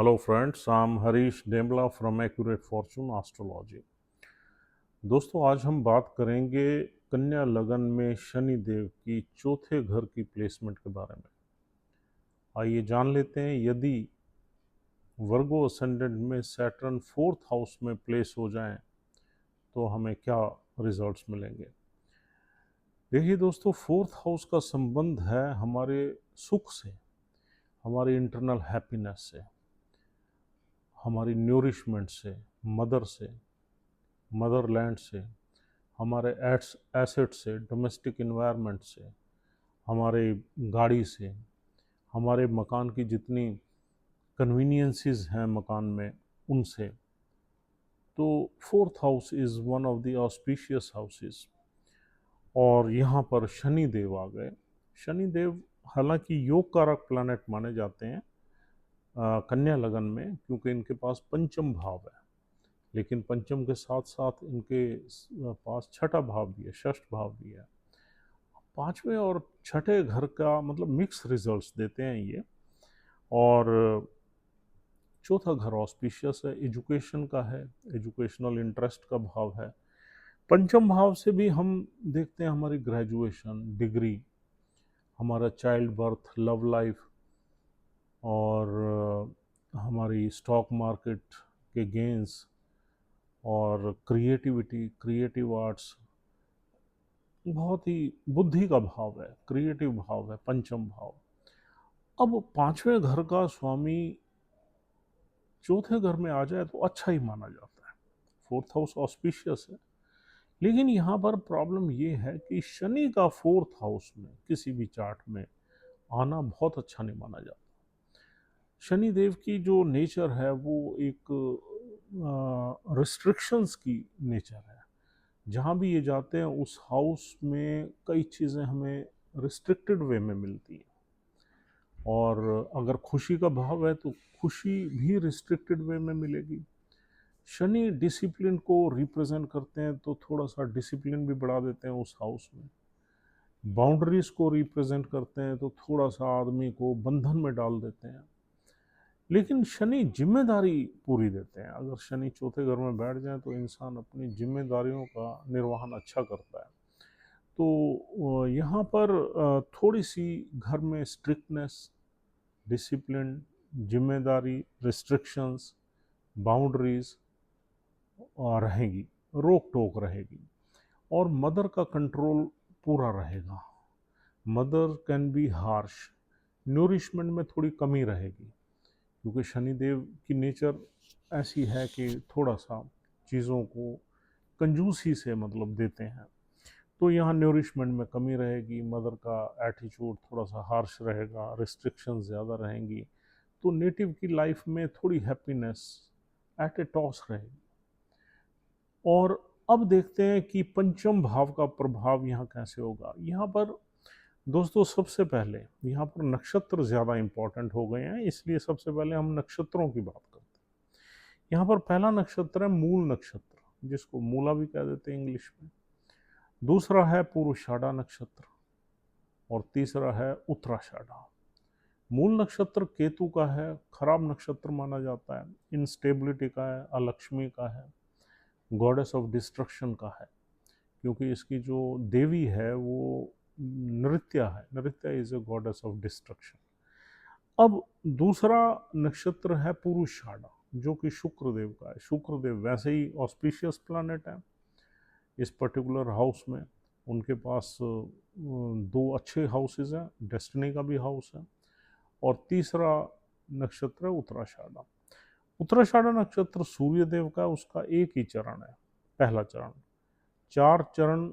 Hello friends, I'm Harish Demla from Accurate Fortune Astrology। दोस्तों आज हम बात करेंगे कन्या लगन में शनि देव की चौथे घर की प्लेसमेंट के बारे में। आइए जान लेते हैं, यदि वर्गो असेंडेंट में सैटर्न फोर्थ हाउस में प्लेस हो जाएं तो हमें क्या रिजल्ट्स मिलेंगे। देखिए दोस्तों, फोर्थ हाउस का संबंध है हमारे सुख से, हमारी इंटरनल हैप्पीनेस से, हमारी न्यूरिशमेंट से, मदर से, मदरलैंड से, हमारे एसेट से, डोमेस्टिक इन्वायरमेंट से, हमारे गाड़ी से, हमारे मकान की जितनी कन्वीनियंसेस हैं मकान में उनसे। तो fourth house is one of the auspicious houses. और यहाँ पर शनि देव आ गए। शनि देव हालांकि योग कारक प्लैनेट माने जाते हैं कन्या लगन में, क्योंकि इनके पास पंचम भाव है, लेकिन पंचम के साथ साथ इनके पास छठा भाव भी है, षष्ठ भाव भी है। पांचवें और छठे घर का मतलब मिक्स रिजल्ट्स देते हैं ये। और चौथा घर ऑस्पिशियस है, एजुकेशन का है, एजुकेशनल इंटरेस्ट का भाव है। पंचम भाव से भी हम देखते हैं हमारी ग्रेजुएशन, डिग्री, हमारा चाइल्ड बर्थ, लव लाइफ, और हमारी स्टॉक मार्केट के गेंस, और क्रिएटिविटी, क्रिएटिव आर्ट्स, बहुत ही बुद्धि का भाव है, क्रिएटिव भाव है पंचम भाव। अब पांचवें घर का स्वामी चौथे घर में आ जाए तो अच्छा ही माना जाता है। फोर्थ हाउस ऑस्पिशियस है, लेकिन यहाँ पर प्रॉब्लम ये है कि शनि का फोर्थ हाउस में किसी भी चार्ट में आना बहुत अच्छा नहीं माना जाता। शनि देव की जो नेचर है वो एक रिस्ट्रिक्शंस की नेचर है। जहाँ भी ये जाते हैं उस हाउस में कई चीज़ें हमें रिस्ट्रिक्टेड वे में मिलती हैं, और अगर खुशी का भाव है तो खुशी भी रिस्ट्रिक्टेड वे में मिलेगी। शनि डिसिप्लिन को रिप्रेजेंट करते हैं तो थोड़ा सा डिसिप्लिन भी बढ़ा देते हैं उस हाउस में। बाउंड्रीज को रिप्रेजेंट करते हैं तो थोड़ा सा आदमी को बंधन में डाल देते हैं। लेकिन शनि जिम्मेदारी पूरी देते हैं। अगर शनि चौथे घर में बैठ जाए तो इंसान अपनी जिम्मेदारियों का निर्वहन अच्छा करता है। तो यहाँ पर थोड़ी सी घर में स्ट्रिक्टनेस, डिसिप्लिन, जिम्मेदारी, रिस्ट्रिक्शंस, बाउंड्रीज रहेगी, रोक टोक रहेगी, और मदर का कंट्रोल पूरा रहेगा। Mother can be harsh, nourishment में थोड़ी कमी रहेगी, क्योंकि शनिदेव की नेचर ऐसी है कि थोड़ा सा चीज़ों को कंजूसी से मतलब देते हैं। तो यहाँ न्यूरिशमेंट में कमी रहेगी, मदर का एटीट्यूड थोड़ा सा हार्श रहेगा, रिस्ट्रिक्शंस ज़्यादा रहेंगी। तो नेटिव की लाइफ में थोड़ी हैप्पीनेस एट ए टॉस रहेगी। और अब देखते हैं कि पंचम भाव का प्रभाव यहाँ कैसे होगा। यहाँ पर दोस्तों सबसे पहले यहाँ पर नक्षत्र ज़्यादा इम्पोर्टेंट हो गए हैं, इसलिए सबसे पहले हम नक्षत्रों की बात करते हैं। यहाँ पर पहला नक्षत्र है मूल नक्षत्र, जिसको मूला भी कह देते हैं इंग्लिश में। दूसरा है पूर्वाषाढ़ा नक्षत्र, और तीसरा है उत्तराषाढ़ा। मूल नक्षत्र केतु का है, खराब नक्षत्र माना जाता है, इनस्टेबिलिटी का है, अलक्ष्मी का है, गॉडेस ऑफ डिस्ट्रक्शन का है, क्योंकि इसकी जो देवी है वो नृत्या है। Nritya is a goddess of destruction. अब दूसरा नक्षत्र है पूर्वाषाढ़ा, जो कि शुक्रदेव का है। शुक्रदेव वैसे ही ऑस्पिशियस प्लैनेट है इस पर्टिकुलर हाउस में। उनके पास दो अच्छे हाउसेज हैं, डेस्टिनी का भी हाउस है, और तीसरा नक्षत्र है उत्तराषाढ़ा। उत्तराषाढ़ा नक्षत्र सूर्य देव का, उसका एक ही चरण है, पहला चरण। चार चरण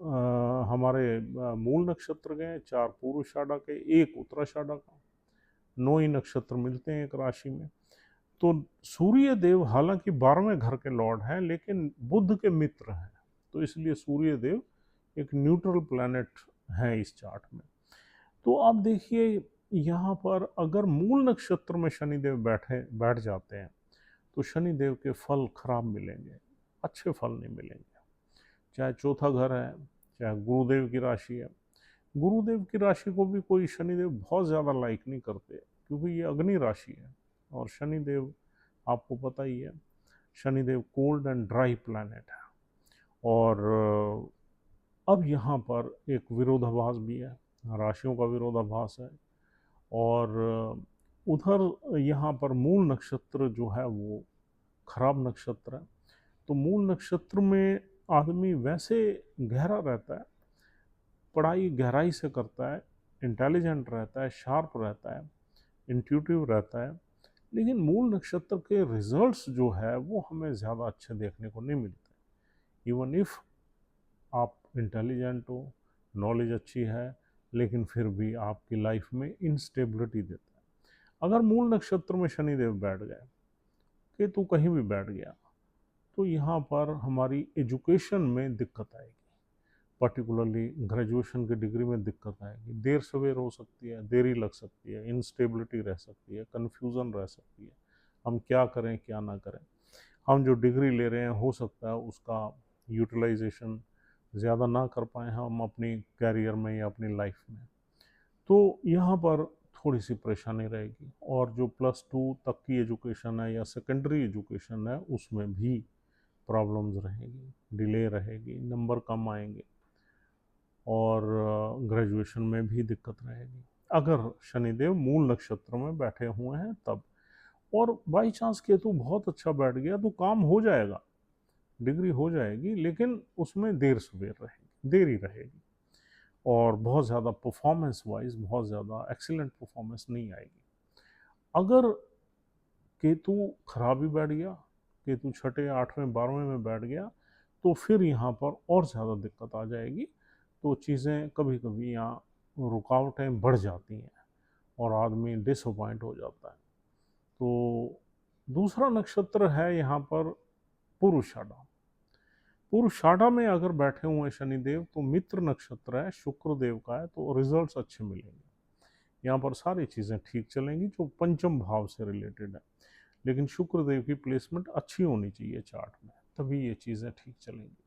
हमारे मूल नक्षत्र के, चार पूर्वाषाढ़ा के, एक उत्तराषाढ़ा का। 9 ही नक्षत्र मिलते हैं एक राशि में। तो सूर्य देव हालांकि 12वें घर के लॉर्ड हैं, लेकिन बुध के मित्र हैं, तो इसलिए सूर्य देव एक न्यूट्रल प्लैनेट है इस चार्ट में। तो आप देखिए यहाँ पर अगर मूल नक्षत्र में शनिदेव बैठ जाते हैं तो शनिदेव के फल खराब मिलेंगे, अच्छे फल नहीं मिलेंगे। चाहे चौथा घर है, चाहे गुरुदेव की राशि है। गुरुदेव की राशि को भी कोई शनिदेव बहुत ज़्यादा लाइक नहीं करते, क्योंकि ये अग्नि राशि है, और शनिदेव आपको पता ही है, Shanidev cold and dry planet है। और अब यहाँ पर एक विरोधाभास भी है, राशियों का विरोधाभास है। और उधर यहाँ पर मूल नक्षत्र जो है वो खराब नक्षत्र है। तो मूल नक्षत्र में आदमी वैसे गहरा रहता है, पढ़ाई गहराई से करता है, इंटेलिजेंट रहता है, शार्प रहता है, इंट्यूटिव रहता है, लेकिन मूल नक्षत्र के रिजल्ट्स जो है वो हमें ज़्यादा अच्छे देखने को नहीं मिलते। इवन इफ आप इंटेलिजेंट हो, नॉलेज अच्छी है, लेकिन फिर भी आपकी लाइफ में इंस्टेबिलिटी देता है। अगर मूल नक्षत्र में शनिदेव बैठ गए, केतु कहीं भी बैठ गया, तो यहाँ पर हमारी एजुकेशन में दिक्कत आएगी, पर्टिकुलरली ग्रेजुएशन की डिग्री में दिक्कत आएगी। देर सवेर हो सकती है, देरी लग सकती है, इंस्टेबिलिटी रह सकती है, कन्फ्यूज़न रह सकती है, हम क्या करें क्या ना करें। हम जो डिग्री ले रहे हैं हो सकता है उसका यूटिलाइजेशन ज़्यादा ना कर पाएँ हम अपनी कैरियर में या अपनी लाइफ में, तो यहाँ पर थोड़ी सी परेशानी रहेगी। और जो +2 तक की एजुकेशन है या सेकेंडरी एजुकेशन है उसमें भी प्रॉब्लम्स रहेगी, डिले रहेगी, नंबर कम आएंगे, और ग्रेजुएशन में भी दिक्कत रहेगी अगर शनिदेव मूल नक्षत्र में बैठे हुए हैं तब। और बाई चांस केतु बहुत अच्छा बैठ गया तो काम हो जाएगा, डिग्री हो जाएगी, लेकिन उसमें देर सवेर रहेगी, देरी रहेगी, और बहुत ज़्यादा परफॉर्मेंस वाइज बहुत ज़्यादा एक्सीलेंट परफॉर्मेंस नहीं आएगी। अगर केतु खराब ही बैठ गया, केतु छठे 8वें 12वें में बैठ गया, तो फिर यहाँ पर और ज़्यादा दिक्कत आ जाएगी। तो चीज़ें कभी कभी यहाँ रुकावटें बढ़ जाती हैं और आदमी डिसअपॉइंट हो जाता है। तो दूसरा नक्षत्र है यहाँ पर पुरुषाढ़ा। पुरुषाढ़ा में अगर बैठे हुए हैं शनिदेव तो मित्र नक्षत्र है, शुक्र देव का है, तो रिजल्ट्स अच्छे मिलेंगे। यहाँ पर सारी चीज़ें ठीक चलेंगी जो पंचम भाव से रिलेटेड है, लेकिन शुक्र देव की प्लेसमेंट अच्छी होनी चाहिए चार्ट में, तभी ये चीज़ें ठीक चलेंगी।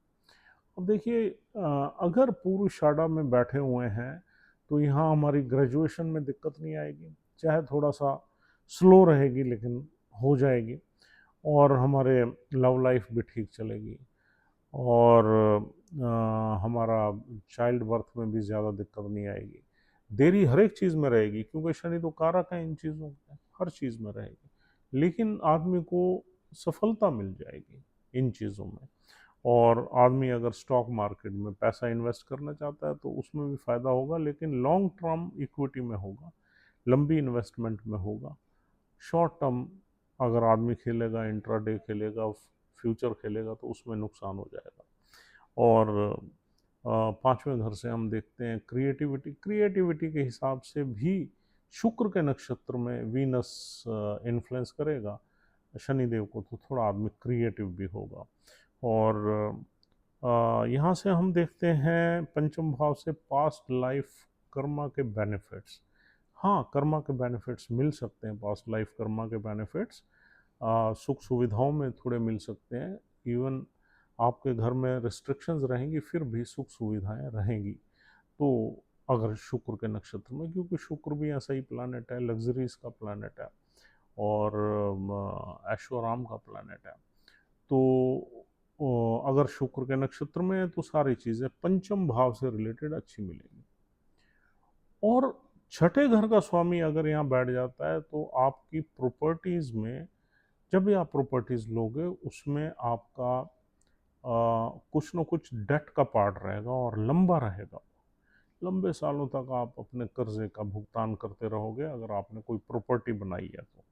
अब देखिए, अगर पुरुषाढ़ा में बैठे हुए हैं तो यहाँ हमारी ग्रेजुएशन में दिक्कत नहीं आएगी, चाहे थोड़ा सा स्लो रहेगी लेकिन हो जाएगी, और हमारे लव लाइफ भी ठीक चलेगी, और हमारा चाइल्ड बर्थ में भी ज़्यादा दिक्कत नहीं आएगी। देरी हर एक चीज़ में रहेगी क्योंकि शनि तो कारक है इन चीज़ों का, हर चीज़ में रहेगी, लेकिन आदमी को सफलता मिल जाएगी इन चीज़ों में। और आदमी अगर स्टॉक मार्केट में पैसा इन्वेस्ट करना चाहता है तो उसमें भी फ़ायदा होगा, लेकिन लॉन्ग टर्म इक्विटी में होगा, लंबी इन्वेस्टमेंट में होगा। शॉर्ट टर्म अगर आदमी खेलेगा, इंट्राडे खेलेगा, फ्यूचर खेलेगा, तो उसमें नुकसान हो जाएगा। और 5वें घर से हम देखते हैं क्रिएटिविटी। क्रिएटिविटी के हिसाब से भी शुक्र के नक्षत्र में वीनस इन्फ्लुएंस करेगा शनिदेव को, तो थोड़ा आदमी क्रिएटिव भी होगा। और यहाँ से हम देखते हैं पंचम भाव से पास्ट लाइफ कर्मा के बेनिफिट्स। हाँ, कर्मा के बेनिफिट्स मिल सकते हैं, पास्ट लाइफ कर्मा के बेनिफिट्स सुख सुविधाओं में थोड़े मिल सकते हैं। इवन आपके घर में रिस्ट्रिक्शंस रहेंगी फिर भी सुख सुविधाएं रहेंगी। तो अगर शुक्र के नक्षत्र में, क्योंकि शुक्र भी ऐसा ही प्लानट है, लग्जरीज का प्लानट है और ऐशो आराम का प्लानट है, तो अगर शुक्र के नक्षत्र में है तो सारी चीज़ें पंचम भाव से रिलेटेड अच्छी मिलेंगी। और छठे घर का स्वामी अगर यहाँ बैठ जाता है तो आपकी प्रॉपर्टीज़ में, जब भी आप प्रॉपर्टीज़ लोगे उसमें आपका कुछ न कुछ डेट का पार्ट रहेगा और लंबा रहेगा। लंबे सालों तक आप अपने कर्जे का भुगतान करते रहोगे अगर आपने कोई प्रॉपर्टी बनाई है तो।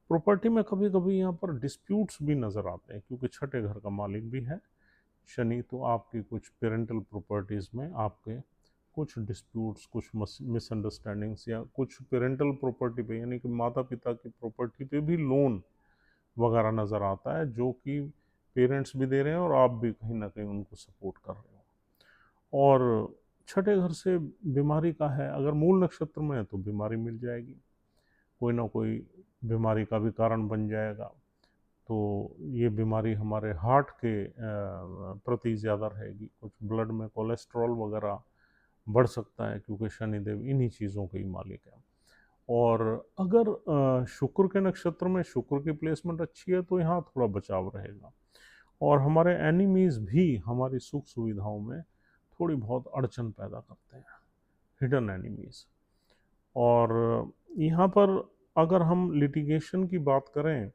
प्रॉपर्टी में कभी कभी यहाँ पर डिस्प्यूट्स भी नज़र आते हैं क्योंकि छठे घर का मालिक भी है शनि, तो आपकी कुछ पेरेंटल प्रॉपर्टीज़ में आपके कुछ डिस्प्यूट्स, कुछ मिसअंडरस्टैंडिंग्स, या कुछ पेरेंटल प्रॉपर्टी पे यानी कि माता पिता की प्रॉपर्टी पे भी लोन वगैरह नज़र आता है, जो कि पेरेंट्स भी दे रहे हैं और आप भी कहीं ना कहीं उनको सपोर्ट कर रहे हो। और छठे घर से बीमारी का है, अगर मूल नक्षत्र में है तो बीमारी मिल जाएगी, कोई ना कोई बीमारी का भी कारण बन जाएगा। तो ये बीमारी हमारे हार्ट के प्रति ज़्यादा रहेगी, कुछ ब्लड में कोलेस्ट्रॉल वगैरह बढ़ सकता है क्योंकि शनिदेव इन्हीं चीज़ों के ही मालिक है। और अगर शुक्र के नक्षत्र में शुक्र की प्लेसमेंट अच्छी है तो यहाँ थोड़ा बचाव रहेगा, और हमारे एनिमीज भी हमारी सुख सुविधाओं में थोड़ी बहुत अड़चन पैदा करते हैं, हिडन एनिमीज। और यहाँ पर अगर हम लिटिगेशन की बात करें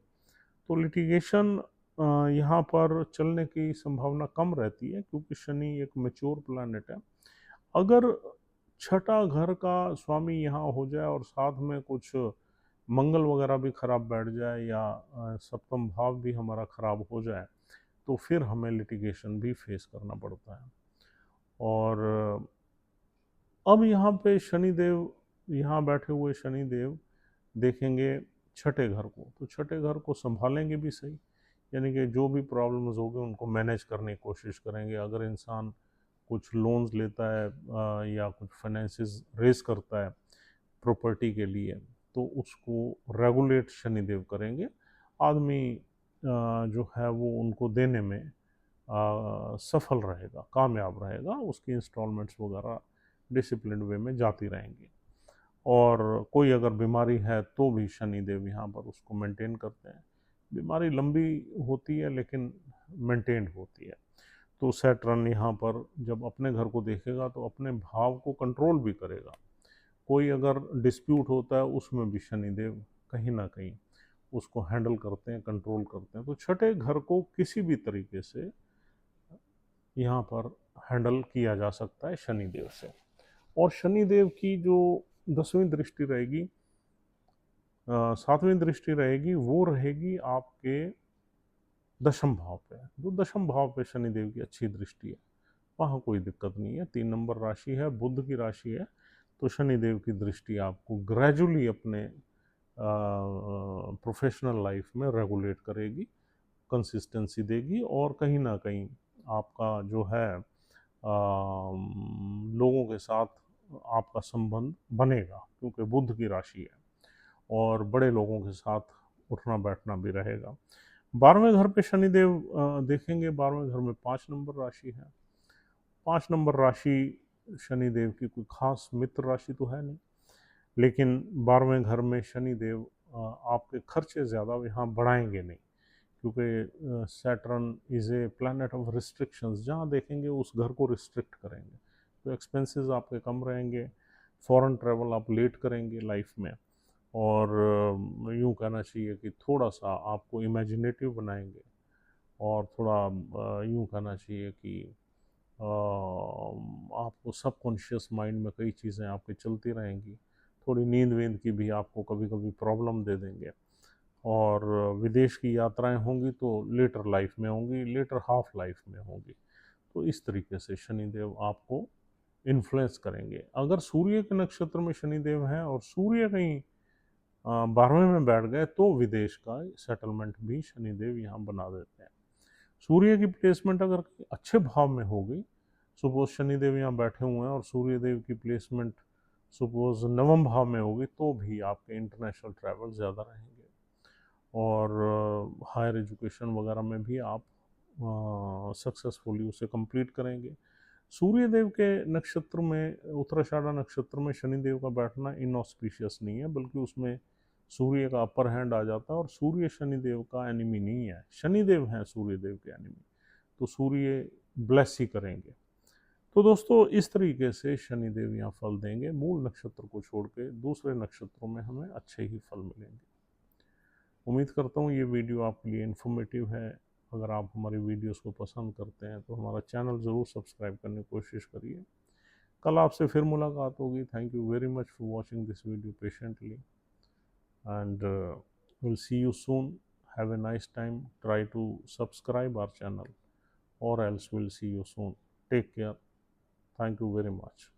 तो लिटिगेशन यहाँ पर चलने की संभावना कम रहती है, क्योंकि शनि एक मैच्योर प्लैनेट है। अगर छठा घर का स्वामी यहाँ हो जाए और साथ में कुछ मंगल वगैरह भी खराब बैठ जाए, या सप्तम भाव भी हमारा खराब हो जाए, तो फिर हमें लिटिगेशन भी फेस करना पड़ता है। और अब यहाँ पे शनिदेव, यहाँ बैठे हुए शनिदेव देखेंगे छठे घर को, तो छठे घर को संभालेंगे भी सही, यानी कि जो भी प्रॉब्लम्स होंगे उनको मैनेज करने की कोशिश करेंगे। अगर इंसान कुछ लोन्स लेता है या कुछ फाइनेंसेस रेज करता है प्रॉपर्टी के लिए, तो उसको रेगुलेट शनिदेव करेंगे। आदमी जो है वो उनको देने में सफल रहेगा, कामयाब रहेगा, उसकी इंस्टॉलमेंट्स वगैरह डिसिप्लिन वे में जाती रहेंगी। और कोई अगर बीमारी है तो भी शनिदेव यहाँ पर उसको मेंटेन करते हैं। बीमारी लंबी होती है लेकिन मेंटेन्ड होती है। तो सैटर्न यहाँ पर जब अपने घर को देखेगा तो अपने भाव को कंट्रोल भी करेगा। कोई अगर डिस्प्यूट होता है उसमें भी शनिदेव कहीं ना कहीं उसको हैंडल करते हैं, कंट्रोल करते हैं। तो छठे घर को किसी भी तरीके से यहाँ पर हैंडल किया जा सकता है शनिदेव से। और शनिदेव की जो 10वीं दृष्टि रहेगी, 7वीं दृष्टि रहेगी, वो रहेगी आपके दशम भाव पे। जो दशम भाव पे शनिदेव की अच्छी दृष्टि है वहाँ कोई दिक्कत नहीं है। 3 नंबर राशि है, बुध की राशि है, तो शनिदेव की दृष्टि आपको ग्रेजुअली अपने प्रोफेशनल लाइफ में रेगुलेट करेगी, कंसिस्टेंसी देगी, और कहीं ना कहीं आपका जो है लोगों के साथ आपका संबंध बनेगा, क्योंकि बुध की राशि है, और बड़े लोगों के साथ उठना बैठना भी रहेगा। 12वें घर पे शनिदेव देखेंगे, 12वें घर में 5 नंबर राशि है। 5 नंबर राशि शनिदेव की कोई खास मित्र राशि तो है नहीं, लेकिन 12वें घर में शनिदेव आपके खर्चे ज़्यादा यहाँ बढ़ाएंगे नहीं, क्योंकि Saturn is a planet of restrictions. जहाँ देखेंगे उस घर को रिस्ट्रिक्ट करेंगे, तो एक्सपेंसेस आपके कम रहेंगे। फॉरेन ट्रैवल आप लेट करेंगे लाइफ में, और यूँ कहना चाहिए कि थोड़ा सा आपको इमेजिनेटिव बनाएंगे, और थोड़ा यूँ कहना चाहिए कि आपको सबकॉन्शियस माइंड में कई चीज़ें आपके चलती रहेंगी। थोड़ी नींद वींद की भी आपको कभी कभी प्रॉब्लम दे देंगे। और विदेश की यात्राएं होंगी तो लेटर लाइफ में होंगी, लेटर हाफ लाइफ में होंगी। तो इस तरीके से शनिदेव आपको इन्फ्लुएंस करेंगे। अगर सूर्य के नक्षत्र में शनिदेव हैं और सूर्य कहीं 12वें में बैठ गए तो विदेश का सेटलमेंट भी शनिदेव यहाँ बना देते हैं। सूर्य की प्लेसमेंट अगर अच्छे भाव में हो गई, सपोज शनिदेव यहाँ बैठे हुए हैं और सूर्य देव की प्लेसमेंट सपोज 9वें भाव में होगी, तो भी आपके इंटरनेशनल ट्रैवल ज़्यादा रहेंगे, और हायर एजुकेशन वगैरह में भी आप सक्सेसफुली उसे कंप्लीट करेंगे। सूर्य देव के नक्षत्र में, उत्तराषाढ़ा नक्षत्र में शनिदेव का बैठना इनऑस्पिशियस नहीं है, बल्कि उसमें सूर्य का अपर हैंड आ जाता है, और सूर्य शनिदेव का एनिमी नहीं है, शनिदेव हैं सूर्य देव के एनिमी, तो सूर्य ब्लेस ही करेंगे। तो दोस्तों इस तरीके से शनिदेव यहाँ फल देंगे। मूल नक्षत्र को छोड़ के दूसरे नक्षत्रों में हमें अच्छे ही फल मिलेंगे। उम्मीद करता हूँ ये वीडियो आपके लिए इन्फॉर्मेटिव है। अगर आप हमारी वीडियोस को पसंद करते हैं तो हमारा चैनल ज़रूर सब्सक्राइब करने की कोशिश करिए। कल आपसे फिर मुलाकात होगी। Thank you very much for watching this video patiently, and we'll see you soon. Have a nice time. Try to subscribe our channel, or else we'll see you soon. Take care. Thank you very much.